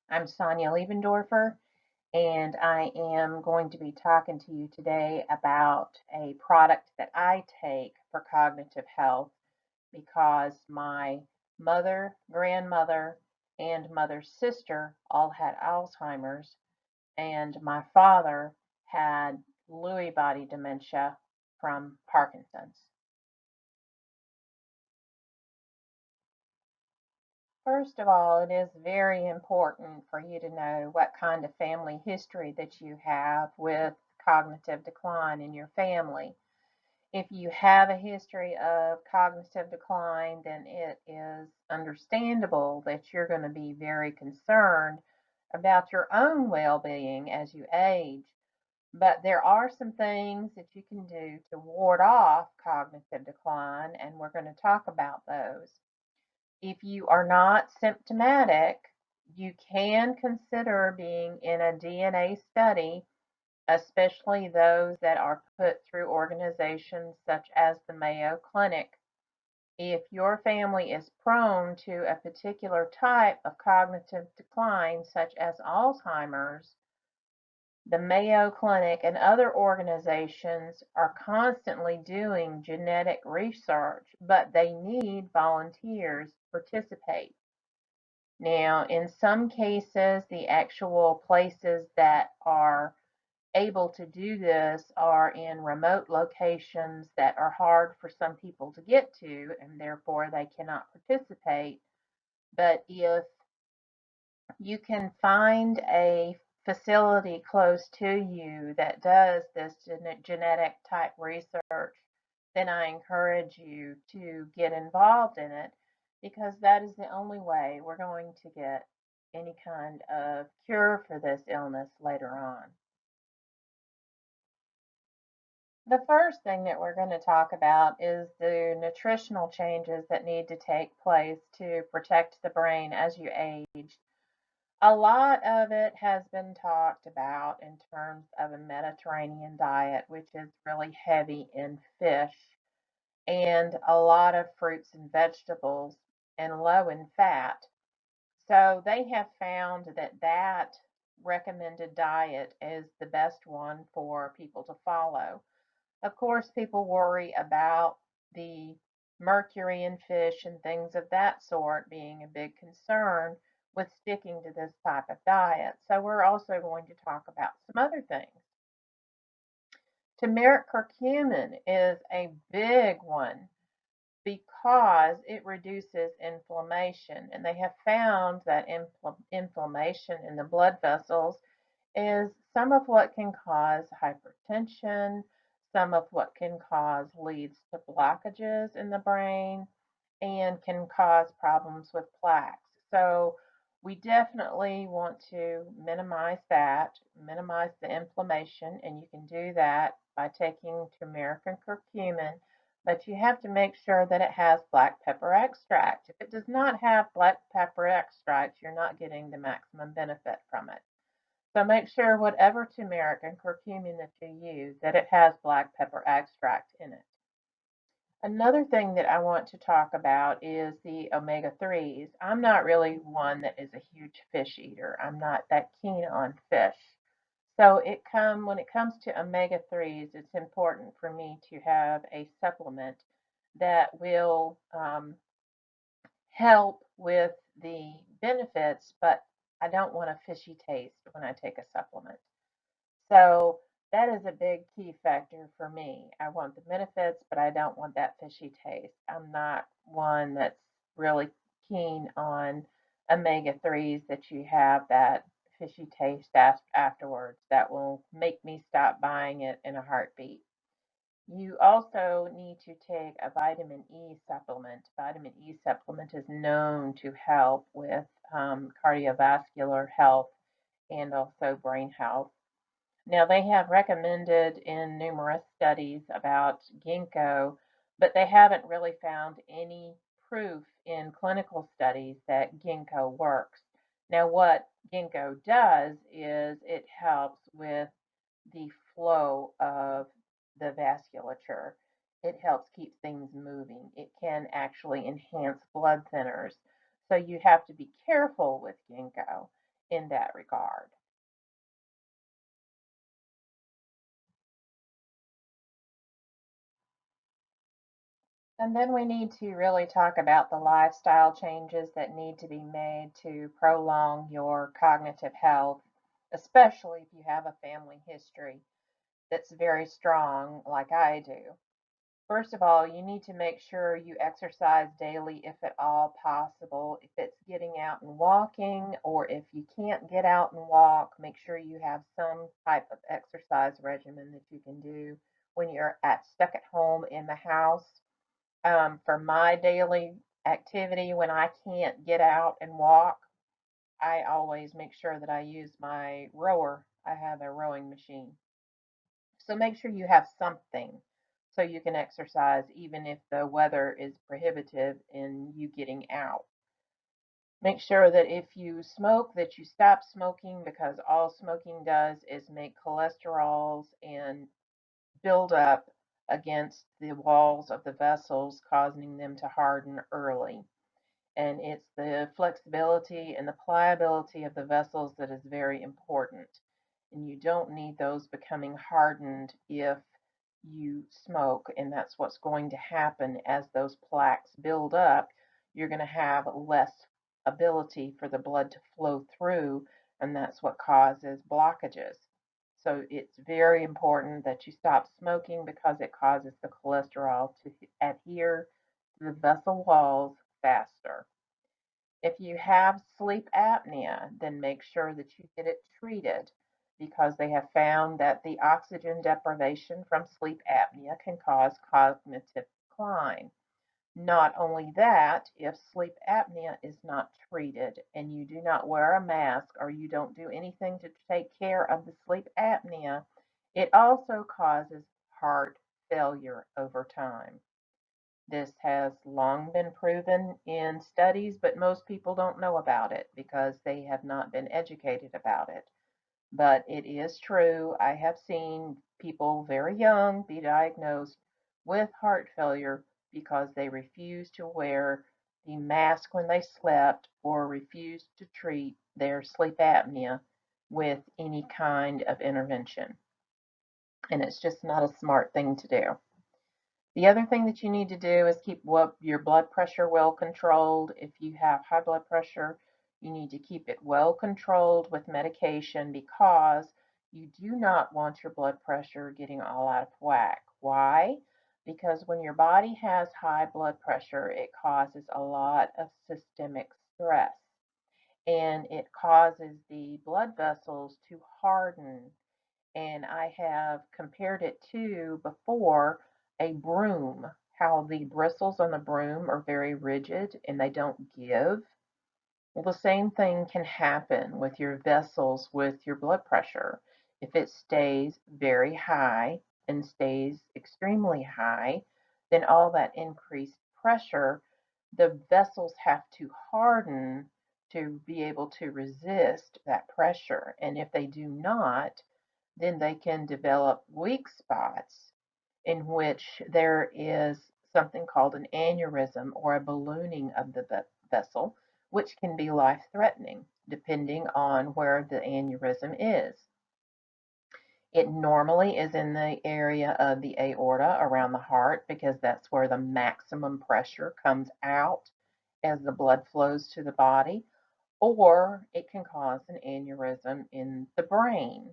I'm Sonia Liebendorfer, and I am going to be talking to you today about a product that I take for cognitive health because my mother, grandmother, and mother's sister all had Alzheimer's, and my father had Lewy body dementia from Parkinson's. First of all, it is very important for you to know what kind of family history that you have with cognitive decline in your family. If you have a history of cognitive decline, then it is understandable that you're going to be very concerned about your own well being as you age. But there are some things that you can do to ward off cognitive decline, and we're going to talk about those. If you are not symptomatic, you can consider being in a DNA study, especially those that are put through organizations such as the Mayo Clinic. If your family is prone to a particular type of cognitive decline, such as Alzheimer's, the Mayo Clinic and other organizations are constantly doing genetic research, but they need volunteers to participate. Now, in some cases, the actual places that are able to do this are in remote locations that are hard for some people to get to, and therefore they cannot participate. But if you can find a facility close to you that does this genetic type research, then I encourage you to get involved in it because that is the only way we're going to get any kind of cure for this illness later on. The first thing that we're going to talk about is the nutritional changes that need to take place to protect the brain as you age. A lot of it has been talked about in terms of a Mediterranean diet, which is really heavy in fish, and a lot of fruits and vegetables, and low in fat. So they have found that that recommended diet is the best one for people to follow. Of course, people worry about the mercury in fish and things of that sort being a big concern with sticking to this type of diet. So we're also going to talk about some other things. Turmeric curcumin is a big one because it reduces inflammation, and they have found that inflammation in the blood vessels is some of what can cause hypertension, some of what can cause leads to blockages in the brain, and can cause problems with plaques. So we definitely want to minimize that, minimize the inflammation, and you can do that by taking turmeric and curcumin, but you have to make sure that it has black pepper extract. If it does not have black pepper extract, you're not getting the maximum benefit from it. So make sure whatever turmeric and curcumin that you use, that it has black pepper extract in it. Another thing that I want to talk about is the omega-3s. I'm not really one that is a huge fish eater. I'm not that keen on fish. So when it comes to omega-3s, it's important for me to have a supplement that will help with the benefits, but I don't want a fishy taste when I take a supplement. So that is a big key factor for me. I want the benefits, but I don't want that fishy taste. I'm not one that's really keen on omega-3s that you have that fishy taste afterwards. That will make me stop buying it in a heartbeat. You also need to take a vitamin E supplement. Vitamin E supplement is known to help with cardiovascular health and also brain health. Now, they have recommended in numerous studies about ginkgo, but they haven't really found any proof in clinical studies that ginkgo works. Now, what ginkgo does is it helps with the flow of the vasculature. It helps keep things moving. It can actually enhance blood thinners. So you have to be careful with ginkgo. in that regard. And then we need to really talk about the lifestyle changes that need to be made to prolong your cognitive health, especially if you have a family history that's very strong, like I do. First of all, you need to make sure you exercise daily if at all possible. If it's getting out and walking, or if you can't get out and walk, make sure you have some type of exercise regimen that you can do when you're stuck at home in the house. For my daily activity, when I can't get out and walk, I always make sure that I use my rower. I have a rowing machine. So make sure you have something so you can exercise even if the weather is prohibitive in you getting out. Make sure that if you smoke that you stop smoking, because all smoking does is make cholesterols and build up against the walls of the vessels, causing them to harden early. And it's the flexibility and the pliability of the vessels that is very important. And you don't need those becoming hardened if you smoke, and that's what's going to happen as those plaques build up. You're going to have less ability for the blood to flow through, and that's what causes blockages. So it's very important that you stop smoking, because it causes the cholesterol to adhere to the vessel walls faster. If you have sleep apnea, then make sure that you get it treated, because they have found that the oxygen deprivation from sleep apnea can cause cognitive decline. Not only that, if sleep apnea is not treated and you do not wear a mask, or you don't do anything to take care of the sleep apnea, it also causes heart failure over time. This has long been proven in studies, but most people don't know about it because they have not been educated about it. But it is true. I have seen people very young be diagnosed with heart failure because they refused to wear the mask when they slept, or refused to treat their sleep apnea with any kind of intervention. And it's just not a smart thing to do. The other thing that you need to do is keep your blood pressure well controlled. If you have high blood pressure, you need to keep it well controlled with medication, because you do not want your blood pressure getting all out of whack. Why? Because when your body has high blood pressure, it causes a lot of systemic stress, and it causes the blood vessels to harden. And I have compared it to before a broom, how the bristles on the broom are very rigid and they don't give. Well, the same thing can happen with your vessels with your blood pressure. If it stays very high and stays extremely high, then all that increased pressure, the vessels have to harden to be able to resist that pressure. And if they do not, then they can develop weak spots in which there is something called an aneurysm, or a ballooning of the vessel, which can be life threatening depending on where the aneurysm is. It normally is in the area of the aorta around the heart, because that's where the maximum pressure comes out as the blood flows to the body, or it can cause an aneurysm in the brain.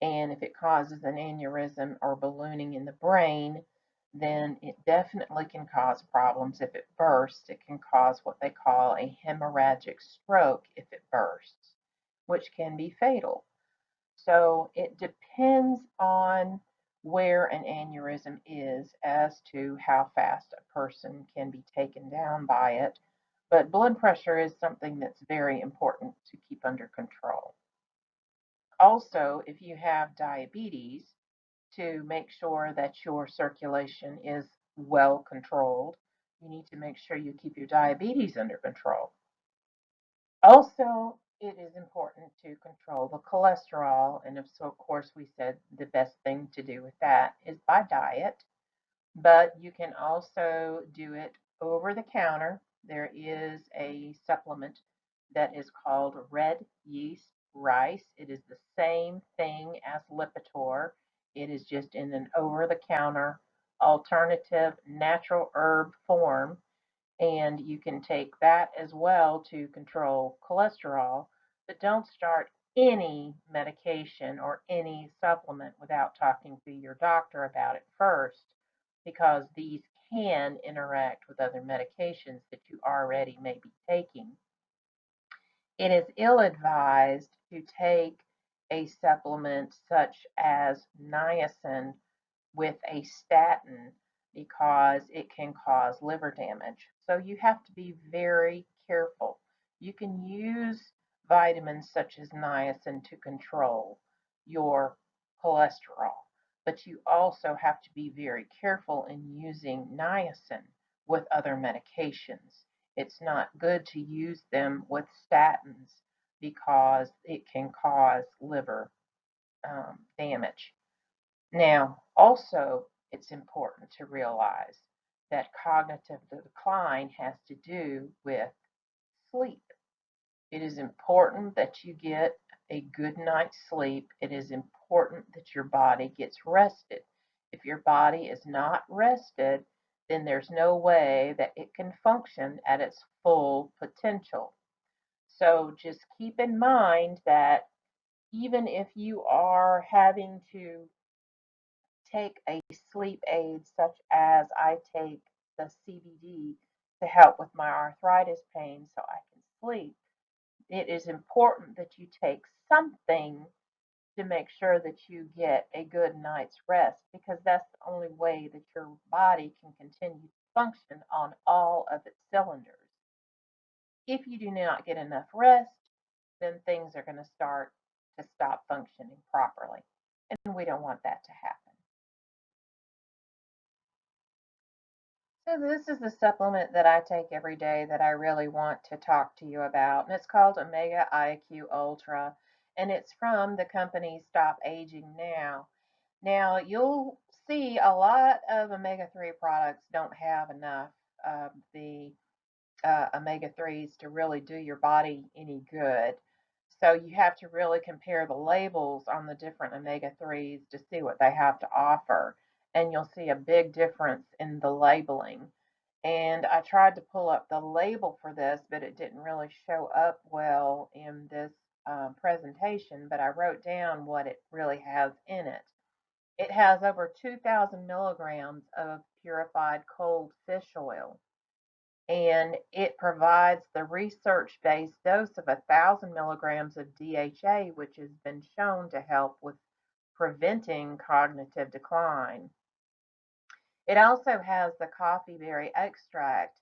And if it causes an aneurysm or ballooning in the brain, then it definitely can cause problems. If it bursts, it can cause what they call a hemorrhagic stroke if it bursts, which can be fatal. So it depends on where an aneurysm is as to how fast a person can be taken down by it. But blood pressure is something that's very important to keep under control. Also, if you have diabetes, to make sure that your circulation is well controlled, you need to make sure you keep your diabetes under control. Also, it is important to control the cholesterol, and if so, of course, we said the best thing to do with that is by diet, but you can also do it over the counter. There is a supplement that is called red yeast rice. It is the same thing as Lipitor. It is just in an over-the-counter alternative natural herb form, and you can take that as well to control cholesterol, but don't start any medication or any supplement without talking to your doctor about it first, because these can interact with other medications that you already may be taking. It is ill-advised to take a supplement such as niacin with a statin because it can cause liver damage. So you have to be very careful. You can use vitamins such as niacin to control your cholesterol, but you also have to be very careful in using niacin with other medications. It's not good to use them with statins because it can cause liver damage. Now, also, it's important to realize that cognitive decline has to do with sleep. It is important that you get a good night's sleep. It is important that your body gets rested. If your body is not rested, then there's no way that it can function at its full potential. So just keep in mind that even if you are having to take a sleep aid, such as I take the CBD to help with my arthritis pain so I can sleep, it is important that you take something to make sure that you get a good night's rest, because that's the only way that your body can continue to function on all of its cylinders. If you do not get enough rest, then things are going to start to stop functioning properly, and we don't want that to happen. So this is the supplement that I take every day that I really want to talk to you about, and it's called Omega3 Ultra, and it's from the company Stop Aging Now. Now, you'll see a lot of omega-3 products don't have enough of the omega-3s to really do your body any good. So you have to really compare the labels on the different omega-3s to see what they have to offer. And you'll see a big difference in the labeling. And I tried to pull up the label for this, but it didn't really show up well in this presentation. But I wrote down what it really has in it. It has over 2,000 milligrams of purified cold fish oil, and it provides the research-based dose of 1,000 milligrams of DHA, which has been shown to help with preventing cognitive decline. It also has the coffee berry extract,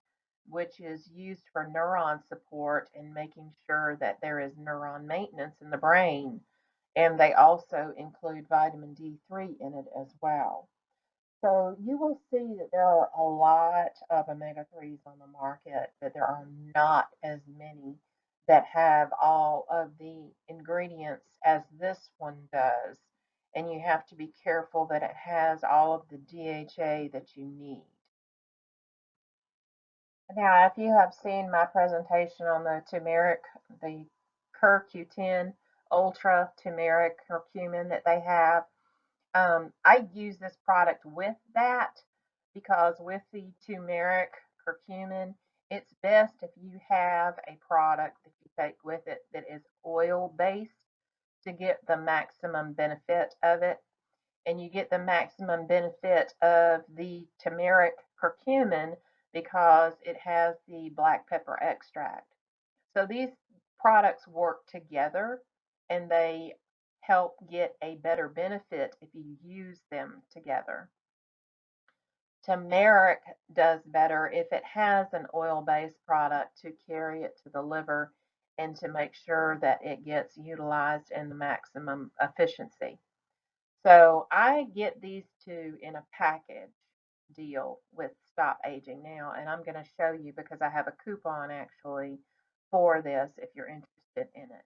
which is used for neuron support and making sure that there is neuron maintenance in the brain. And they also include vitamin D3 in it as well. So you will see that there are a lot of omega-3s on the market, but there are not as many that have all of the ingredients as this one does. And you have to be careful that it has all of the DHA that you need. Now, if you have seen my presentation on the turmeric, the CUR-Q10 Ultra turmeric curcumin that they have, I use this product with that, because with the turmeric curcumin, it's best if you have a product that you take with it that is oil based to get the maximum benefit of it. And you get the maximum benefit of the turmeric curcumin because it has the black pepper extract. So these products work together, and they help get a better benefit if you use them together. Turmeric does better if it has an oil-based product to carry it to the liver and to make sure that it gets utilized in the maximum efficiency. So I get these two in a package deal with Stop Aging Now, and I'm going to show you because I have a coupon actually for this if you're interested in it.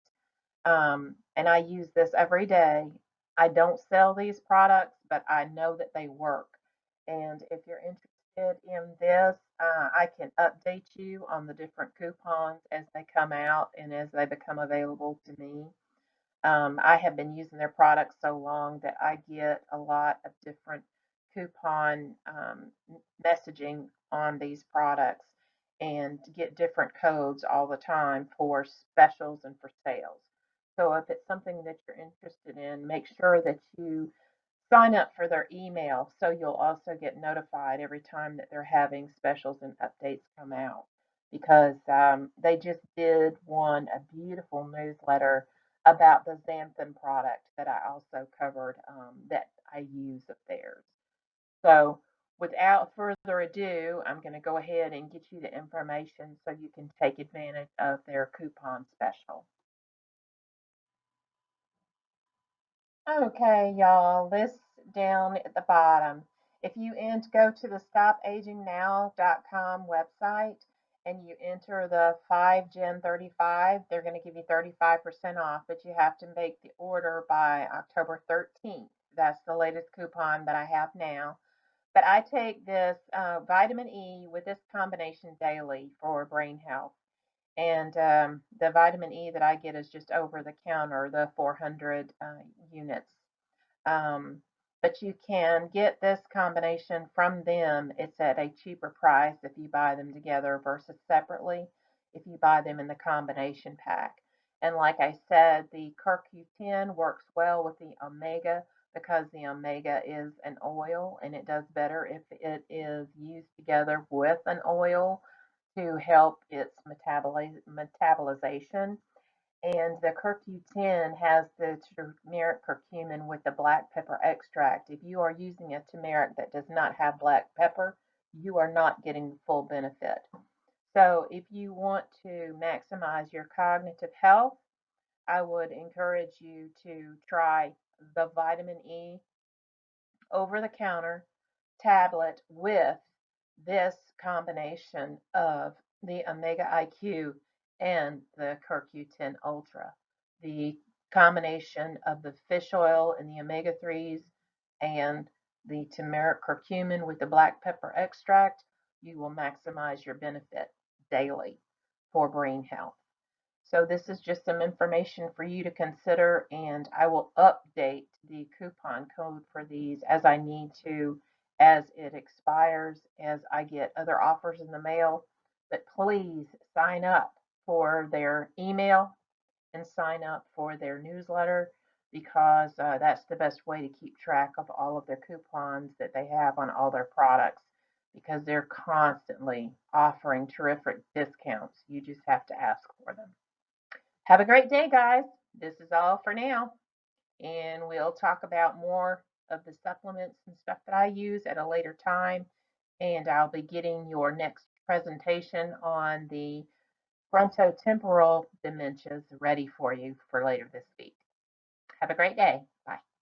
And I use this every day. I don't sell these products, but I know that they work. And if you're interested interested in this, I can update you on the different coupons as they come out and as they become available to me. I have been using their products so long that I get a lot of different coupon messaging on these products and get different codes all the time for specials and for sales. So if it's something that you're interested in, make sure that you sign up for their email so you'll also get notified every time that they're having specials and updates come out because they just did a beautiful newsletter about the xanthan product that I also covered that I use of theirs. So without further ado, I'm going to go ahead and get you the information so you can take advantage of their coupon special. Okay, y'all, this down at the bottom. If you go to the stopagingnow.com website and you enter the 5Gen35, they're going to give you 35% off, but you have to make the order by October 13th. That's the latest coupon that I have now. But I take this vitamin E with this combination daily for brain health. And the vitamin E that I get is just over the counter, the 400 units. Um, but you can get this combination from them. It's at a cheaper price if you buy them together versus separately if you buy them in the combination pack. And like I said, the CUR-Q10 works well with the Omega because the Omega is an oil and it does better if it is used together with an oil to help its metabolization. And the CUR-Q10 has the turmeric curcumin with the black pepper extract. If you are using a turmeric that does not have black pepper, you are not getting the full benefit. So if you want to maximize your cognitive health, I would encourage you to try the vitamin E over the counter tablet with this combination of the Omega IQ and the CUR-Q10 Ultra. The combination of the fish oil and the omega-3s and the turmeric curcumin with the black pepper extract, you will maximize your benefit daily for brain health. So this is just some information for you to consider, and I will update the coupon code for these as I need to, as it expires, as I get other offers in the mail. But please sign up for their email and sign up for their newsletter because that's the best way to keep track of all of the coupons that they have on all their products because they're constantly offering terrific discounts. You just have to ask for them. Have a great day, guys. This is all for now. And we'll talk about more of the supplements and stuff that I use at a later time. And I'll be getting your next presentation on the frontotemporal dementias ready for you for later this week. Have a great day. Bye.